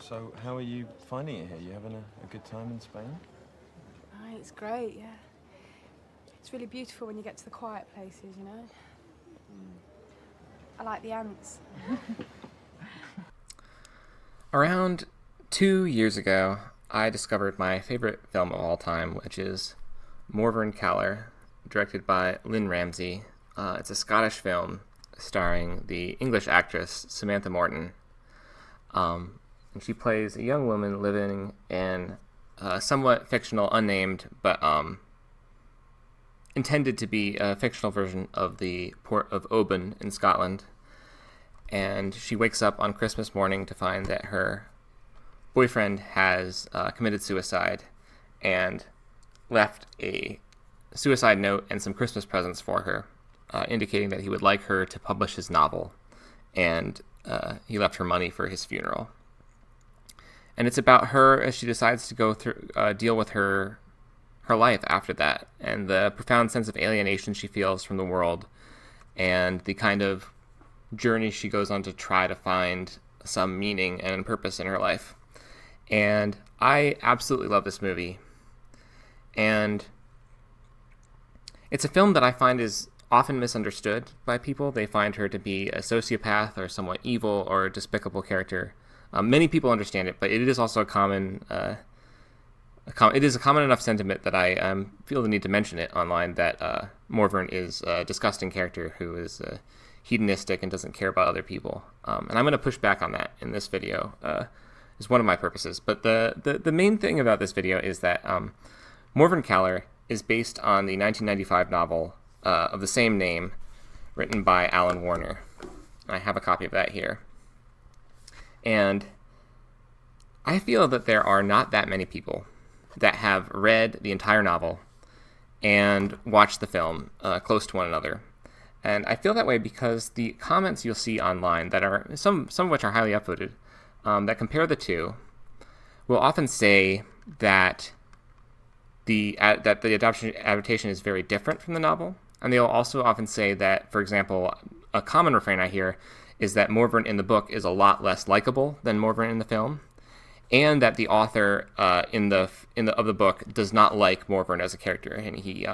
So, how are you finding it here? You having a good time in Spain? Right, it's great, yeah. It's really beautiful when you get to the quiet places, you know. I like the ants. Around 2 years ago, I discovered my favorite film of all time, which is Morvern Callar, directed by Lynne Ramsay. It's a Scottish film starring the English actress Samantha Morton. And she plays a young woman living in a somewhat fictional, unnamed, but intended to be a fictional version of the port of Oban in Scotland. And she wakes up on Christmas morning to find that her boyfriend has committed suicide and left a suicide note and some Christmas presents for her, indicating that he would like her to publish his novel, and he left her money for his funeral. And it's about her as she decides to go through, deal with her life after that, and the profound sense of alienation she feels from the world, and the kind of journey she goes on to try to find some meaning and purpose in her life. And I absolutely love this movie. And it's a film that I find is often misunderstood by people. They find her to be a sociopath or somewhat evil or despicable character. Many people understand it, but it is also a common enough sentiment that I feel the need to mention it online, that Morvern is a disgusting character who is hedonistic and doesn't care about other people. And I'm going to push back on that in this video. Is one of my purposes. But the main thing about this video is that Morvern Callar is based on the 1995 novel of the same name, written by Alan Warner. I have a copy of that here. And I feel that there are not that many people that have read the entire novel and watched the film close to one another. And I feel that way because the comments you'll see online, that are some of which are highly upvoted, that compare the two, will often say that the adaptation is very different from the novel. And they'll also often say that, for example, a common refrain I hear is that Morvern in the book is a lot less likable than Morvern in the film, and that the author of the book does not like Morvern as a character, and he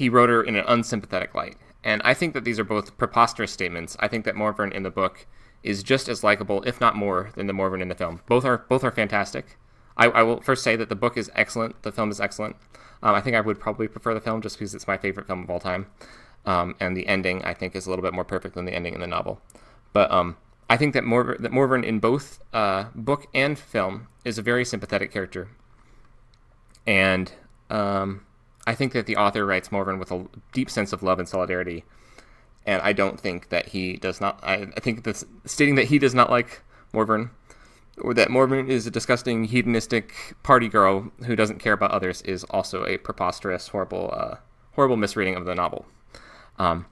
wrote her in an unsympathetic light. And I think that these are both preposterous statements. I think that Morvern in the book is just as likable, if not more, than the Morvern in the film. Both are fantastic. I will first say that the book is excellent. The film is excellent. I think I would probably prefer the film just because it's my favorite film of all time. And the ending, I think, is a little bit more perfect than the ending in the novel. But I think that Morvern in both book and film is a very sympathetic character. And I think that the author writes Morvern with a deep sense of love and solidarity. And I don't think that he does not... I think that stating that he does not like Morvern, or that Morvern is a disgusting, hedonistic party girl who doesn't care about others, is also a preposterous, horrible misreading of the novel. And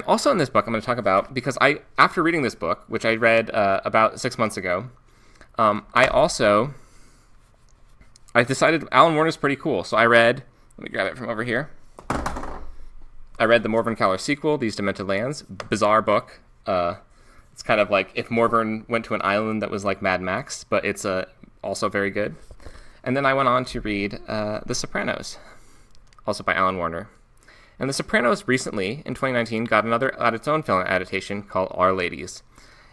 also in this book, I'm going to talk about, because after reading this book, which I read about 6 months ago, I decided Alan Warner's pretty cool. So let me grab it from over here. I read the Morvern Callar sequel, These Demented Lands. Bizarre book. It's kind of like if Morvern went to an island that was like Mad Max, but it's also very good. And then I went on to read The Sopranos, also by Alan Warner. And The Sopranos recently, in 2019, got its own film adaptation called Our Ladies.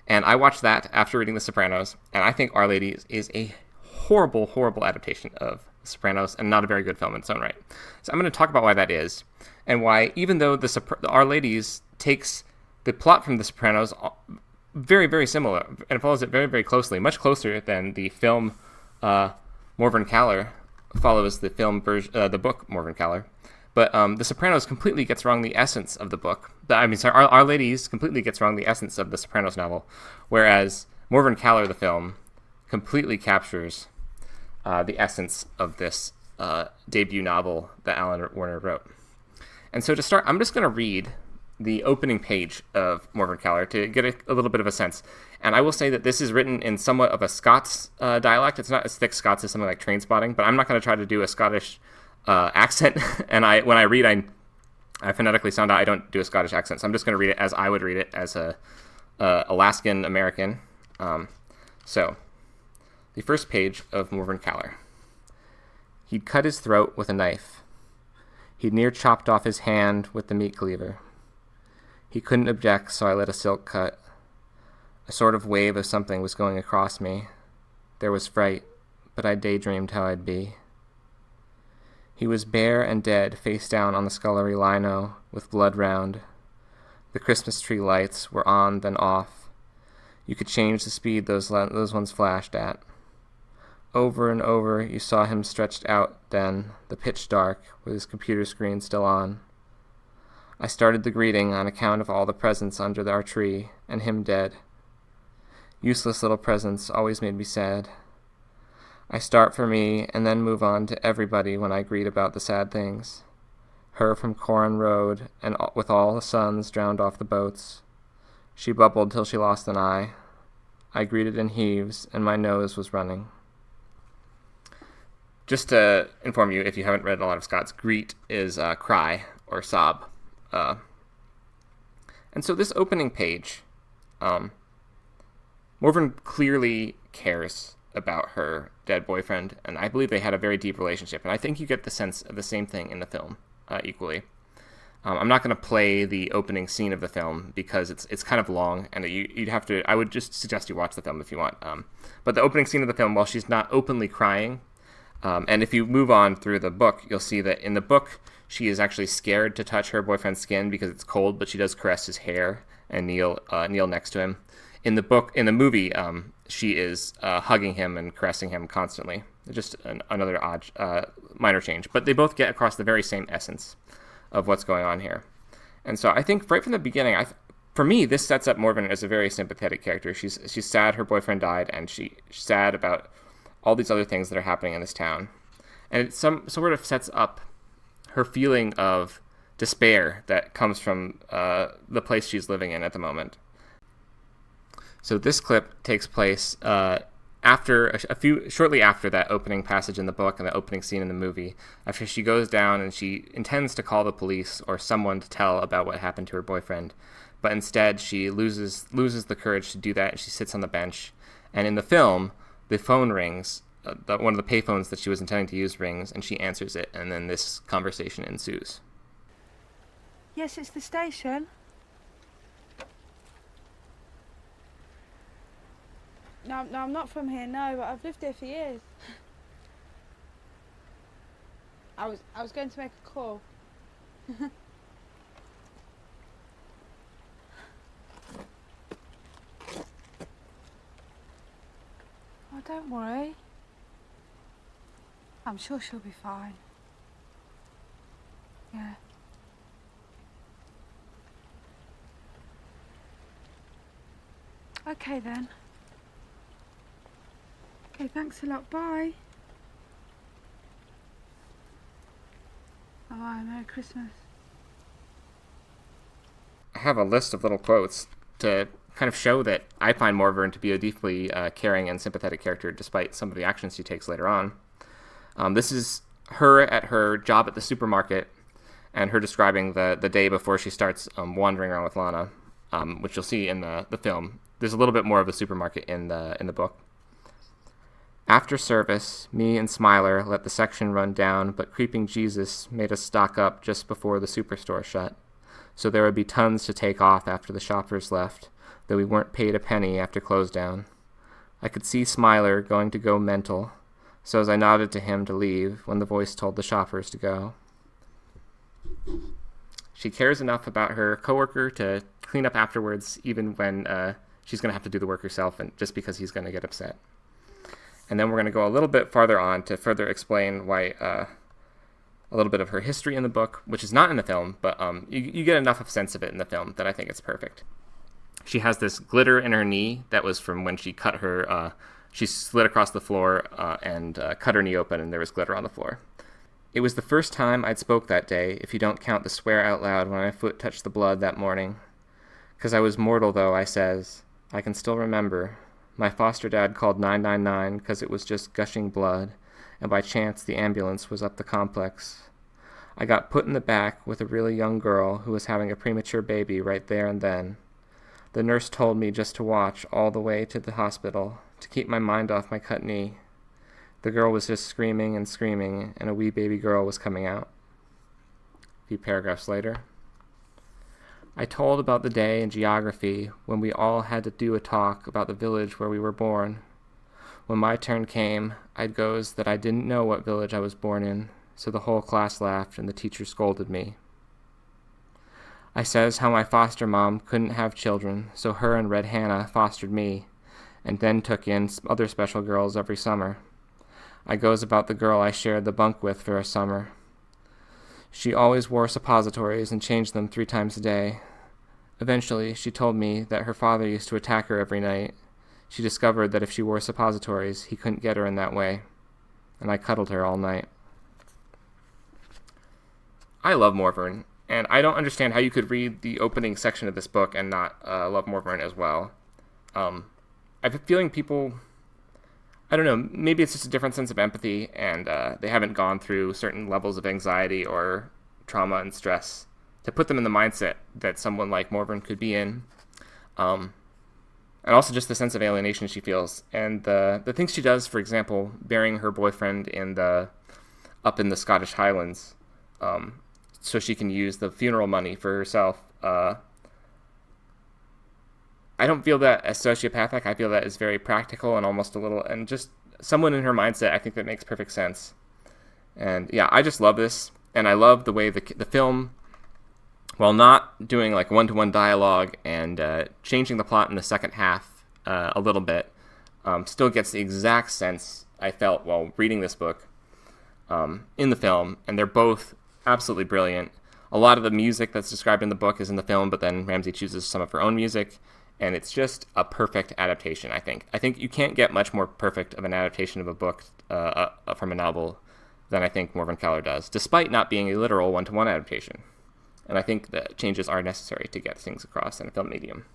And I watched that after reading The Sopranos, and I think Our Ladies is a horrible, horrible adaptation of The Sopranos, and not a very good film in its own right. So I'm going to talk about why that is, and why, even though Our Ladies takes the plot from The Sopranos very, very similar, and follows it very, very closely, much closer than the film Morvern Callar follows the book Morvern Callar. But The Sopranos completely gets wrong the essence of the book. Our Ladies completely gets wrong the essence of the Sopranos novel, whereas Morvern Callar, the film, completely captures the essence of this debut novel that Alan Warner wrote. And so to start, I'm just going to read the opening page of Morvern Callar to get a little bit of a sense. And I will say that this is written in somewhat of a Scots dialect. It's not as thick Scots as something like Trainspotting, but I'm not going to try to do a Scottish accent. And when I read, I phonetically sound out I don't do a Scottish accent. So I'm just going to read it as I would read it as a Alaskan American. So The first page of Morvern Callar. He'd cut his throat with a knife. He'd near chopped off his hand with the meat cleaver. He couldn't object, so I let a silk cut. A sort of wave of something was going across me. There was fright, but I daydreamed how I'd be. He was bare and dead, face down on the scullery lino, with blood round. The Christmas tree lights were on, then off. You could change the speed those ones flashed at. Over and over, you saw him stretched out then, the pitch dark, with his computer screen still on. I started the greeting on account of all the presents under our tree, and him dead. Useless little presents always made me sad. I start for me, and then move on to everybody when I greet about the sad things. Her from Coran Road, and with all the suns drowned off the boats. She bubbled till she lost an eye. I greeted in heaves, and my nose was running. Just to inform you, if you haven't read a lot of Scott's, greet is cry or sob. And so this opening page, Morvern clearly cares about her dead boyfriend, and I believe they had a very deep relationship, and I think you get the sense of the same thing in the film equally. I'm not going to play the opening scene of the film because it's kind of long, and you'd have to. I would just suggest you watch the film if you want. But the opening scene of the film, while she's not openly crying, and if you move on through the book, you'll see that in the book she is actually scared to touch her boyfriend's skin because it's cold, but she does caress his hair and kneel next to him. In the movie, she is hugging him and caressing him constantly. Just another odd minor change, but they both get across the very same essence of what's going on here. And so I think right from the beginning, for me, this sets up Morvern as a very sympathetic character. She's sad her boyfriend died, and she's sad about all these other things that are happening in this town. And it sort of sets up her feeling of despair that comes from the place she's living in at the moment. So this clip takes place shortly after that opening passage in the book and the opening scene in the movie, after she goes down and she intends to call the police or someone to tell about what happened to her boyfriend, but instead she loses the courage to do that, and she sits on the bench. And in the film, the phone rings, one of the payphones that she was intending to use rings, and she answers it, and then this conversation ensues. Yes, it's the station. No, I'm not from here, no, but I've lived here for years. I was going to make a call. Oh, don't worry. I'm sure she'll be fine. Yeah. Okay then. Okay, thanks a lot. Bye. Bye. Merry Christmas. I have a list of little quotes to kind of show that I find Morvern to be a deeply caring and sympathetic character, despite some of the actions she takes later on. This is her at her job at the supermarket, and her describing the day before she starts wandering around with Lana, which you'll see in the film. There's a little bit more of the supermarket in the book. After service, me and Smiler let the section run down, but Creeping Jesus made us stock up just before the superstore shut, so there would be tons to take off after the shoppers left, though we weren't paid a penny after close down. I could see Smiler going to go mental, so as I nodded to him to leave when the voice told the shoppers to go. She cares enough about her coworker to clean up afterwards, even when she's going to have to do the work herself, and just because he's going to get upset. And then we're going to go a little bit farther on to further explain why a little bit of her history in the book, which is not in the film, but you get enough of sense of it in the film that I think it's perfect. She has this glitter in her knee that was from when she cut her, she slid across the floor and cut her knee open, and there was glitter on the floor. It was the first time I'd spoke that day, if you don't count the swear out loud when my foot touched the blood that morning. 'Cause I was mortal, though, I says. I can still remember. My foster dad called 999 'cause it was just gushing blood, and by chance the ambulance was up the complex. I got put in the back with a really young girl who was having a premature baby right there and then. The nurse told me just to watch all the way to the hospital, to keep my mind off my cut knee. The girl was just screaming and screaming, and a wee baby girl was coming out. A few paragraphs later. I told about the day in geography when we all had to do a talk about the village where we were born. When my turn came, I'd goes that I didn't know what village I was born in, so the whole class laughed and the teacher scolded me. I says how my foster mom couldn't have children, so her and Red Hannah fostered me, and then took in other special girls every summer. I goes about the girl I shared the bunk with for a summer. She always wore suppositories and changed them 3 times a day. Eventually, she told me that her father used to attack her every night. She discovered that if she wore suppositories, he couldn't get her in that way. And I cuddled her all night. I love Morvern, and I don't understand how you could read the opening section of this book and not love Morvern as well. I have a feeling people, I don't know, maybe it's just a different sense of empathy, and they haven't gone through certain levels of anxiety or trauma and stress to put them in the mindset that someone like Morvern could be in. And also just the sense of alienation she feels. And the things she does, for example, burying her boyfriend up in the Scottish Highlands, so she can use the funeral money for herself. I don't feel that as sociopathic. I feel that as very practical and almost a little, and just someone in her mindset, I think that makes perfect sense. And yeah, I just love this. And I love the way the film, while not doing like one-to-one dialogue and changing the plot in the second half a little bit, still gets the exact sense I felt while reading this book in the film. And they're both absolutely brilliant. A lot of the music that's described in the book is in the film, but then Ramsay chooses some of her own music. And it's just a perfect adaptation, I think. I think you can't get much more perfect of an adaptation of a book from a novel than I think Morvern Callar does, despite not being a literal one-to-one adaptation. And I think that changes are necessary to get things across in a film medium.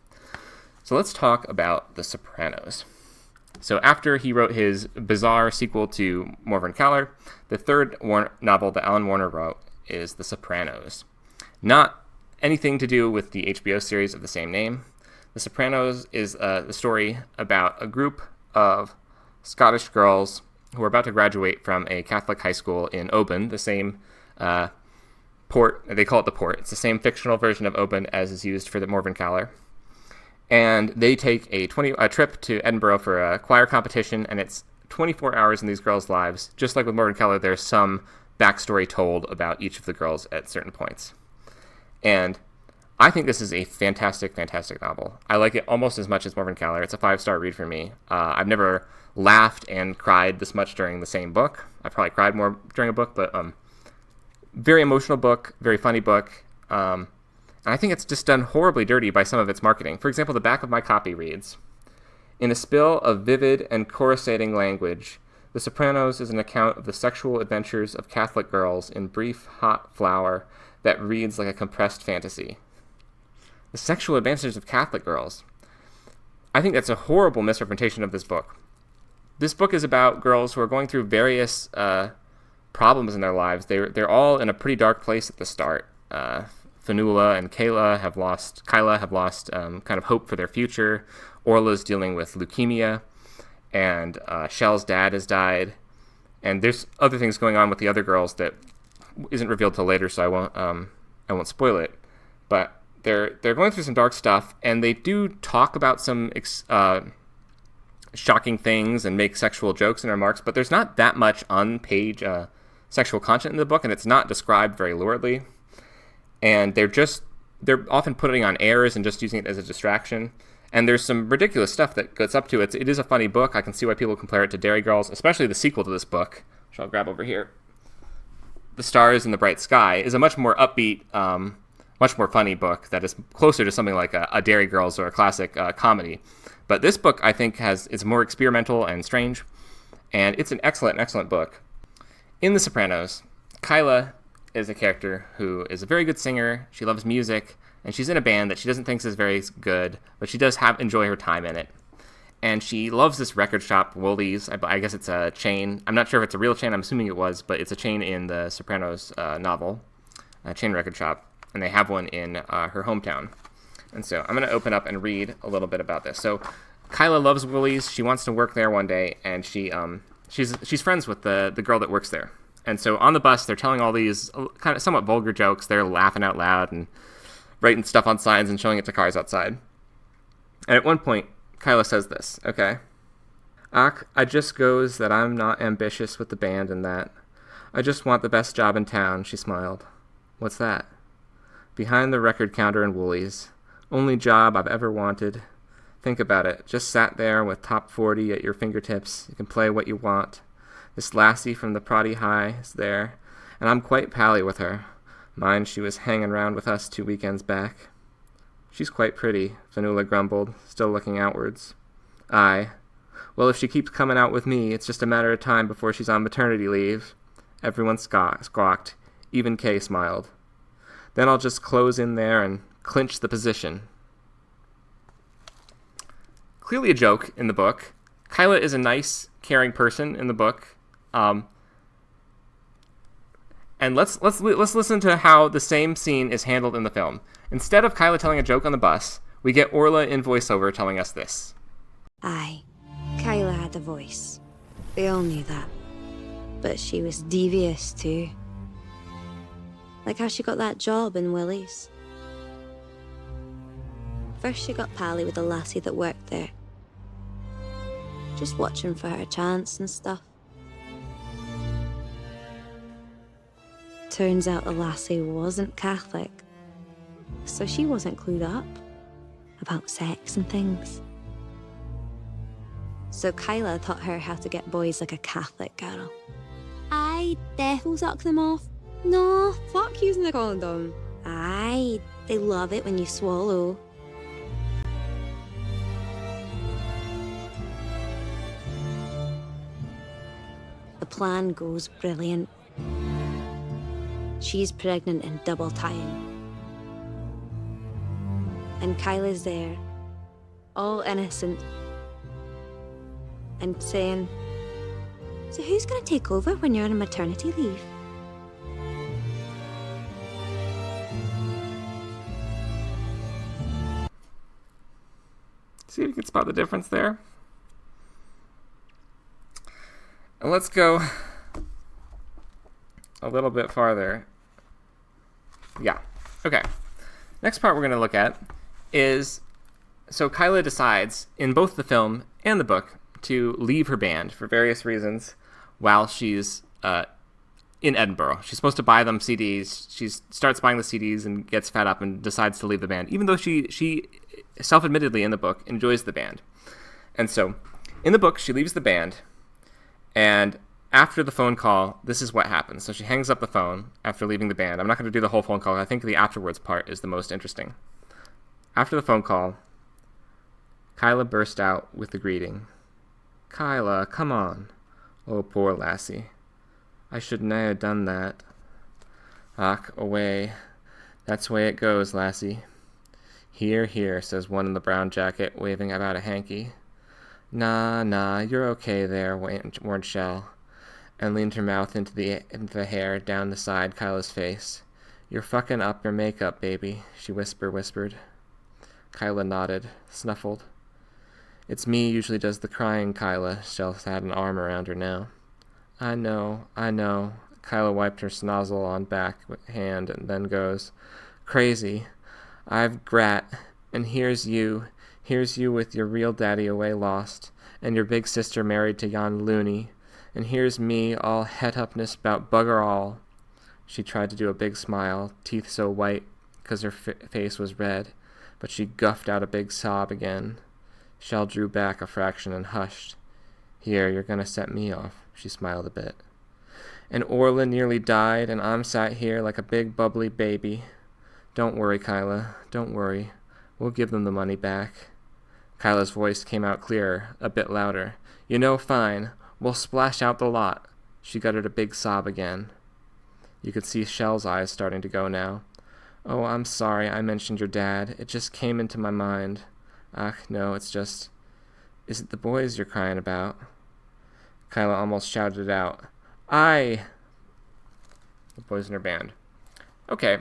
So let's talk about The Sopranos. So after he wrote his bizarre sequel to Morvern Callar, the third novel that Alan Warner wrote is The Sopranos. Not anything to do with the HBO series of the same name. The Sopranos is the story about a group of Scottish girls who are about to graduate from a Catholic high school in Oban, the same port. They call it the port. It's the same fictional version of Oban as is used for the Morvern Callar. And they take a trip to Edinburgh for a choir competition, and it's 24 hours in these girls' lives. Just like with Morvern Callar, there's some backstory told about each of the girls at certain points. And I think this is a fantastic, fantastic novel. I like it almost as much as Morvern Callar. It's a 5-star read for me. I've never laughed and cried this much during the same book. I probably cried more during a book, but very emotional book, very funny book. And I think it's just done horribly dirty by some of its marketing. For example, the back of my copy reads, "In a spill of vivid and coruscating language, The Sopranos is an account of the sexual adventures of Catholic girls in brief, hot flower that reads like a compressed fantasy." The sexual adventures of Catholic girls. I think that's a horrible misrepresentation of this book. This book is about girls who are going through various problems in their lives. They're all in a pretty dark place at the start. Fanula and Kyla have lost kind of hope for their future. Orla's dealing with leukemia, and Shell's dad has died. And there's other things going on with the other girls that isn't revealed till later, so I won't spoil it. But they're going through some dark stuff, and they do talk about some shocking things and make sexual jokes and remarks, but there's not that much on-page sexual content in the book, and it's not described very luridly. And they're often putting on airs and just using it as a distraction. And there's some ridiculous stuff that gets up to it. It is a funny book. I can see why people compare it to Dairy Girls, especially the sequel to this book, which I'll grab over here. The Stars in the Bright Sky is a much more upbeat, much more funny book that is closer to something like a Dairy Girls or a classic comedy. But this book, I think, is more experimental and strange, and it's an excellent, excellent book. In The Sopranos, Kyla is a character who is a very good singer. She loves music, and she's in a band that she doesn't think is very good, but she does enjoy her time in it. And she loves this record shop, Woolies. I guess it's a chain. I'm not sure if it's a real chain. I'm assuming it was, but it's a chain in the Sopranos novel, a chain record shop, and they have one in her hometown. And so I'm going to open up and read a little bit about this. So Kyla loves Woolies. She wants to work there one day, and she's friends with the girl that works there. And so on the bus, they're telling all these kind of somewhat vulgar jokes. They're laughing out loud and writing stuff on signs and showing it to cars outside. And at one point, Kyla says this, okay? I just goes that I'm not ambitious with the band and that. I just want the best job in town, she smiled. What's that? Behind the record counter in Woolies. Only job I've ever wanted. Think about it. Just sat there with top 40 at your fingertips. You can play what you want. This lassie from the Proddy High is there, and I'm quite pally with her. Mind she was hanging round with us 2 weekends back. She's quite pretty, Vanula grumbled, still looking outwards. Aye. Well, if she keeps coming out with me, it's just a matter of time before she's on maternity leave. Everyone squawked. Even Kay smiled. Then I'll just close in there and clinch the position. Clearly a joke in the book. Kyla is a nice, caring person in the book. And let's listen to how the same scene is handled in the film. Instead of Kyla telling a joke on the bus, we get Orla in voiceover telling us this. Aye, Kyla had a voice. We all knew that. But she was devious too. Like how she got that job in Willie's. First she got pally with a lassie that worked there. Just watching for her chance and stuff. Turns out the lassie wasn't Catholic. So she wasn't clued up about sex and things. So Kyla taught her how to get boys like a Catholic girl. Aye, def'll suck them off. No, fuck using the condom. Aye, they love it when you swallow. The plan goes brilliant. She's pregnant in double time. And Kyla's there, all innocent, and saying, so who's gonna take over when you're on maternity leave? See if you can spot the difference there. And let's go a little bit farther. Yeah. Okay. Next part we're going to look at is, so Kyla decides in both the film and the book to leave her band for various reasons while she's in Edinburgh. She's supposed to buy them CDs. She starts buying the CDs and gets fed up and decides to leave the band, even though she self-admittedly in the book enjoys the band. And so in the book, she leaves the band, and after the phone call, this is what happens. So she hangs up the phone after leaving the band. I'm not going to do the whole phone call. I think the afterwards part is the most interesting. After the phone call, Kyla burst out with the greeting. Kyla, come on. Oh, poor lassie. I should nae have done that. Och, away. That's way it goes, lassie. Here, here, says one in the brown jacket, waving about a hanky. Nah, you're okay there, warned Shell, and leaned her mouth into the hair down the side Kyla's face. You're fucking up your makeup, baby, she whispered. Kyla nodded, snuffled. It's me usually does the crying, Kyla. Shell had an arm around her now. I know. Kyla wiped her snozzle on back hand and then goes, Crazy. I've grat, and here's you with your real daddy away lost, and your big sister married to yon loony, and here's me all het-upness 'bout bugger all. She tried to do a big smile, teeth so white, 'cause her face was red, but she guffed out a big sob again. Shell drew back a fraction and hushed. Here, you're gonna set me off, she smiled a bit. And Orla nearly died, and I'm sat here like a big bubbly baby. Don't worry, Kyla, don't worry. We'll give them the money back. Kyla's voice came out clearer, a bit louder. You know, fine. We'll splash out the lot. She guttered a big sob again. You could see Shell's eyes starting to go now. Oh, I'm sorry I mentioned your dad. It just came into my mind. Ach, no, it's just... Is it the boys you're crying about? Kyla almost shouted it out. Aye! The boys in her band. Okay.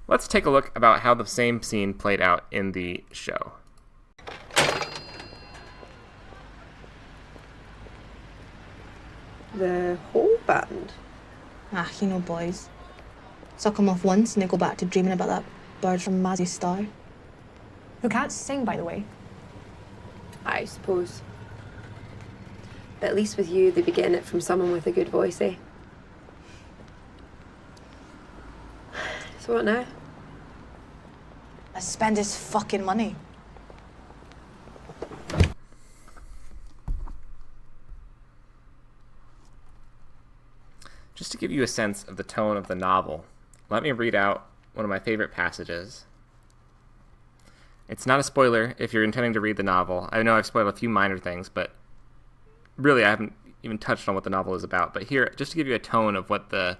Let's take a look about how the same scene played out in the show. The whole band? Ah, you know boys. Suck 'em off once and they go back to dreaming about that bird from Mazzie's Star. Who can't sing, by the way. I suppose. But at least with you, they be getting it from someone with a good voice, eh? So what now? Let's spend his fucking money. Just to give you a sense of the tone of the novel, let me read out one of my favorite passages. It's not a spoiler if you're intending to read the novel. I know I've spoiled a few minor things, but really I haven't even touched on what the novel is about. But here, just to give you a tone of what the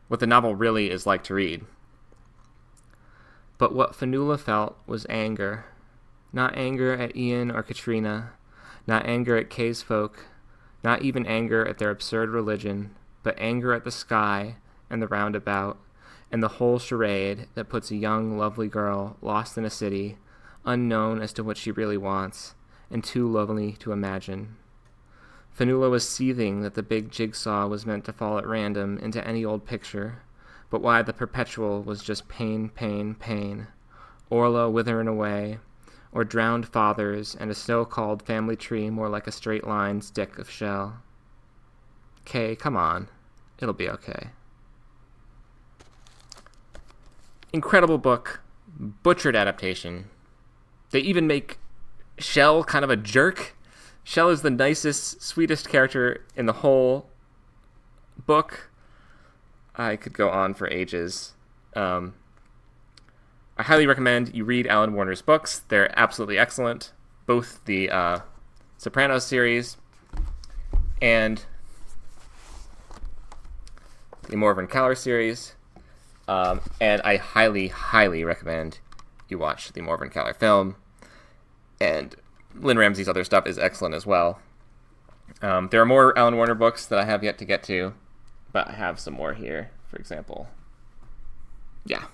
novel really is like to read. But what Fionnuala felt was anger. Not anger at Ian or Katrina, not anger at Kay's folk, not even anger at their absurd religion, but anger at the sky and the roundabout, and the whole charade that puts a young, lovely girl lost in a city, unknown as to what she really wants, and too lonely to imagine. Fionnuala was seething that the big jigsaw was meant to fall at random into any old picture, but why the perpetual was just pain, pain, pain, Orla withering away, or drowned fathers and a so-called family tree more like a straight-line stick of shell. Kay, come on. It'll be okay. Incredible book. Butchered adaptation. They even make Shell kind of a jerk. Shell is the nicest, sweetest character in the whole book. I could go on for ages. I highly recommend you read Alan Warner's books. They're absolutely excellent. Both the Sopranos series and the Morvern Callar series. And I highly, highly recommend you watch the Morvern Callar film. And Lynne Ramsay's other stuff is excellent as well. There are more Alan Warner books that I have yet to get to, but I have some more here, for example. Yeah.